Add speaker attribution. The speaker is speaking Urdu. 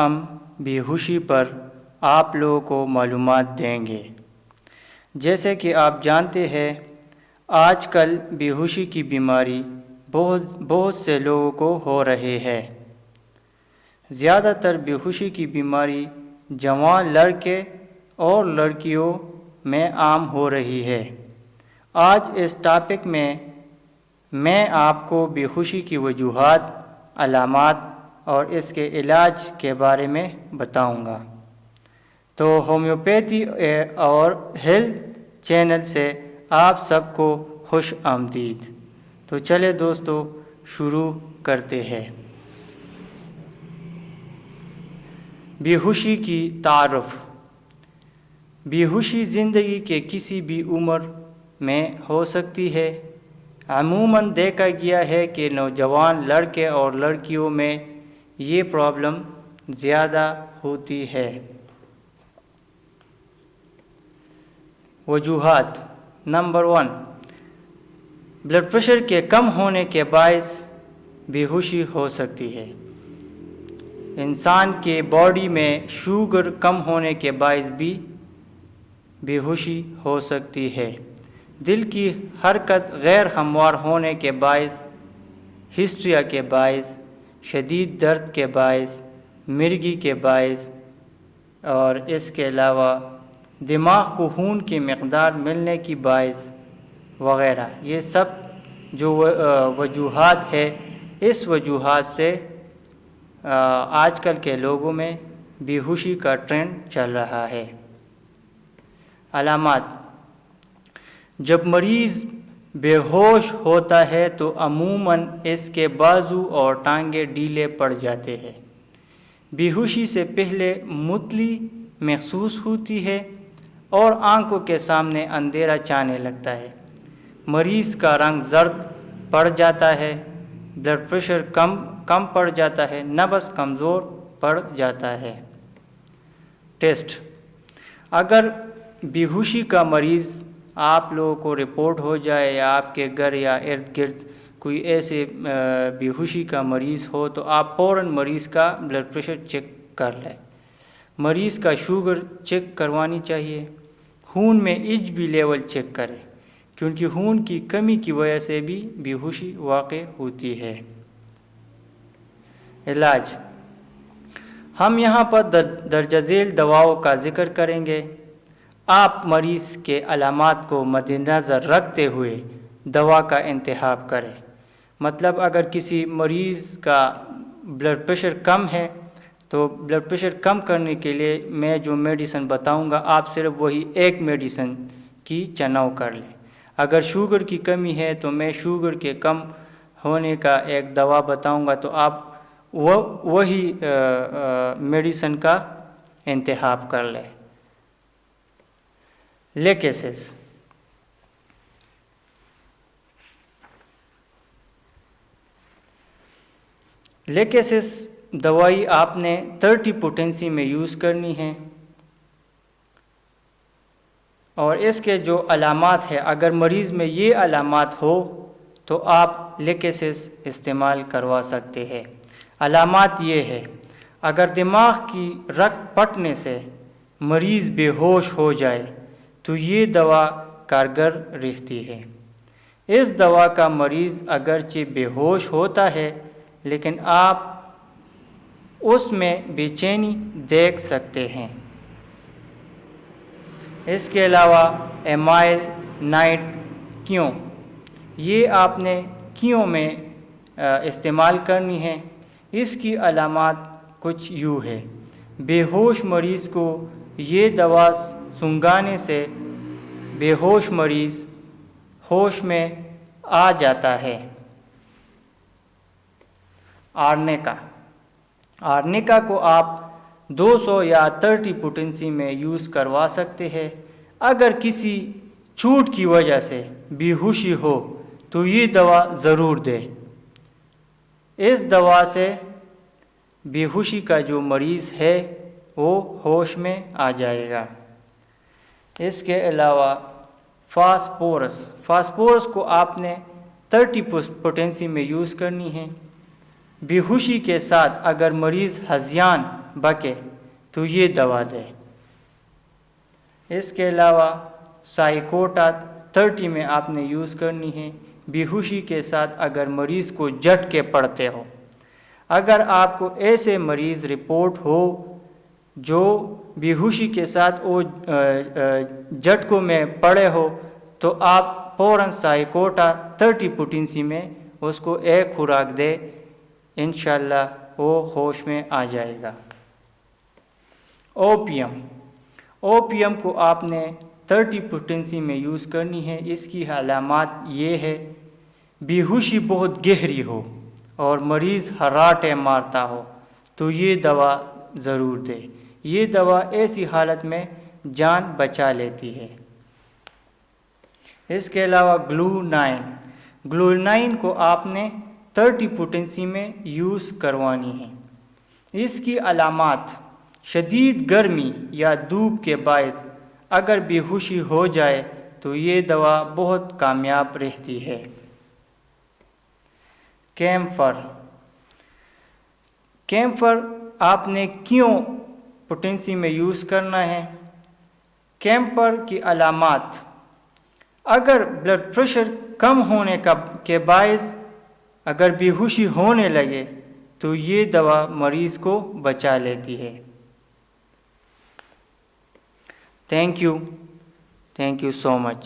Speaker 1: ہم بیہوشی پر آپ لوگوں کو معلومات دیں گے۔ جیسے کہ آپ جانتے ہیں آج کل بیہوشی کی بیماری بہت سے لوگوں کو ہو رہی ہے۔ زیادہ تر بیہوشی کی بیماری جوان لڑکے اور لڑکیوں میں عام ہو رہی ہے۔ آج اس ٹاپک میں آپ کو بیہوشی کی وجوہات، علامات اور اس کے علاج کے بارے میں بتاؤں گا۔ تو ہومیوپیتھی اور ہیلتھ چینل سے آپ سب کو خوش آمدید۔ تو چلے دوستو شروع کرتے ہیں۔ بیہوشی کی تعارف۔ بیہوشی زندگی کے کسی بھی عمر میں ہو سکتی ہے۔ عموماً دیکھا گیا ہے کہ نوجوان لڑکے اور لڑکیوں میں یہ پرابلم زیادہ ہوتی ہے۔ وجوہات۔ نمبر 1، بلڈ پریشر کے کم ہونے کے باعث بیہوشی ہو سکتی ہے۔ انسان کے باڈی میں شوگر کم ہونے کے باعث بھی بیہوشی ہو سکتی ہے۔ دل کی حرکت غیر ہموار ہونے کے باعث، ہسٹریا کے باعث، شدید درد کے باعث، مرگی کے باعث اور اس کے علاوہ دماغ کو خون کی مقدار ملنے کی باعث وغیرہ، یہ سب جو وجوہات ہے، اس وجوہات سے آج کل کے لوگوں میں بیہوشی کا ٹرینڈ چل رہا ہے۔ علامات۔ جب مریض بے ہوش ہوتا ہے تو عموماً اس کے بازو اور ٹانگیں ڈھیلے پڑ جاتے ہیں۔ بیہوشی سے پہلے متلی محسوس ہوتی ہے اور آنکھوں کے سامنے اندھیرا چھانے لگتا ہے۔ مریض کا رنگ زرد پڑ جاتا ہے، بلڈ پریشر کم پڑ جاتا ہے، نبض کمزور پڑ جاتا ہے۔ ٹیسٹ۔ اگر بیہوشی کا مریض آپ لوگوں کو رپورٹ ہو جائے یا آپ کے گھر یا ارد گرد کوئی ایسے بیہوشی کا مریض ہو تو آپ فوراً مریض کا بلڈ پریشر چیک کر لیں۔ مریض کا شوگر چیک کروانی چاہیے۔ خون میں ایچ بی لیول چیک کریں کیونکہ خون کی کمی کی وجہ سے بھی بیہوشی واقع ہوتی ہے۔ علاج۔ ہم یہاں پر درجہ ذیل دواؤں کا ذکر کریں گے۔ آپ مریض کے علامات کو مد نظر رکھتے ہوئے دوا کا انتخاب کریں۔ مطلب اگر کسی مریض کا بلڈ پریشر کم ہے تو بلڈ پریشر کم کرنے کے لیے میں جو میڈیسن بتاؤں گا آپ صرف وہی ایک میڈیسن کی چناؤ کر لیں۔ اگر شوگر کی کمی ہے تو میں شوگر کے کم ہونے کا ایک دوا بتاؤں گا تو آپ وہی میڈیسن کا انتخاب کر لیں۔ لیکیسس۔ لیکیسس دوائی آپ نے 30 پوٹینسی میں یوز کرنی ہے اور اس کے جو علامات ہیں اگر مریض میں یہ علامات ہو تو آپ لیکیسس استعمال کروا سکتے ہیں۔ علامات یہ ہے، اگر دماغ کی رگ پھٹنے سے مریض بے ہوش ہو جائے تو یہ دوا کارگر رہتی ہے۔ اس دوا کا مریض اگرچہ بے ہوش ہوتا ہے لیکن آپ اس میں بے چینی دیکھ سکتے ہیں۔ اس کے علاوہ ایمائل نائٹ کیوں، یہ آپ نے کیوں میں استعمال کرنی ہے۔ اس کی علامات کچھ یوں ہے، بے ہوش مریض کو یہ دوا سونگھانے سے بے ہوش مریض ہوش میں آ جاتا ہے۔ آرنیکا۔ آرنیکا کو آپ 200 یا 30 پوٹینسی میں یوز کروا سکتے ہیں۔ اگر کسی چوٹ کی وجہ سے بیہوشی ہو تو یہ دوا ضرور دیں۔ اس دوا سے بیہوشی کا جو مریض ہے وہ ہوش میں آ جائے گا۔ اس کے علاوہ فاسفورس۔ فاسفورس کو آپ نے 30 پوٹینسی میں یوز کرنی ہے۔ بیہوشی کے ساتھ اگر مریض ہذیان بکے تو یہ دوا دے۔ اس کے علاوہ سائیکوٹا 30 میں آپ نے یوز کرنی ہے بے ہوشی کے ساتھ اگر مریض کو جھٹکے پڑتے ہو۔ اگر آپ کو ایسے مریض رپورٹ ہو جو بے ہوشی کے ساتھ وہ جھٹکوں میں پڑے ہو تو آپ فوراً سائیکوٹا 30 پوٹنسی میں اس کو ایک خوراک دے، انشاءاللہ وہ ہوش میں آ جائے گا۔ اوپیم کو آپ نے 30 پوٹنسی میں یوز کرنی ہے۔ اس کی علامات یہ ہے بے ہوشی بہت گہری ہو اور مریض ہراٹے مارتا ہو تو یہ دوا ضرور دے۔ یہ دوا ایسی حالت میں جان بچا لیتی ہے۔ اس کے علاوہ گلوئنائن کو آپ نے 30 پوٹنسی میں یوز کروانی ہے۔ اس کی علامات شدید گرمی یا دھوپ کے باعث اگر بے ہوشی ہو جائے تو یہ دوا بہت کامیاب رہتی ہے۔ کیمفر آپ نے کیوں پوٹنسی میں یوز کرنا ہے؟ کیمفر کی علامات اگر بلڈ پریشر کم ہونے کے باعث اگر بے ہوشی ہونے لگے تو یہ دوا مریض کو بچا لیتی ہے۔ Thank you so much.